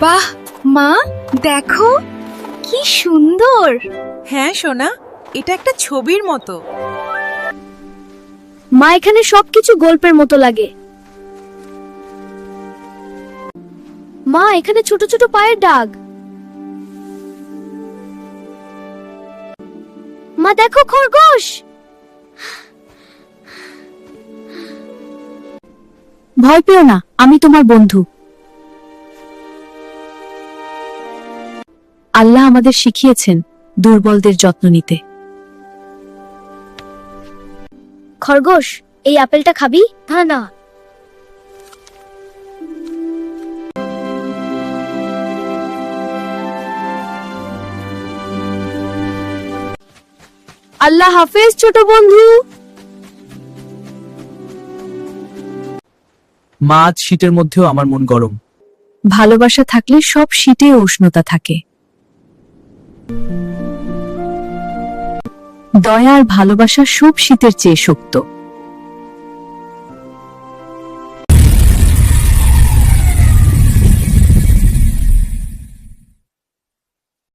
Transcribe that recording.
বাহ মা, দেখো কি সুন্দর। হ্যাঁ সোনা, এটা একটা ছবির মতো। মা, এখানে সবকিছু গল্পের মতো লাগে। মা, এখানে ছোট ছোট পায়ের দাগ। মা দেখো, খরগোশ। ভয় পেও না, আমি তোমার বন্ধু। আল্লাহ আমাদের শিখিয়েছেন দুর্বলদের যত্ন নিতে। খরগোশ, এই আপেলটা খাবি? হ্যাঁ না। আল্লাহ হাফেজ ছোট বন্ধু। মা, আজ শীতের মধ্যেও আমার মন গরম। ভালোবাসা থাকলে সব শীতে উষ্ণতা থাকে। দয়া আর ভালোবাসা সব শীতের চেয়ে শক্ত।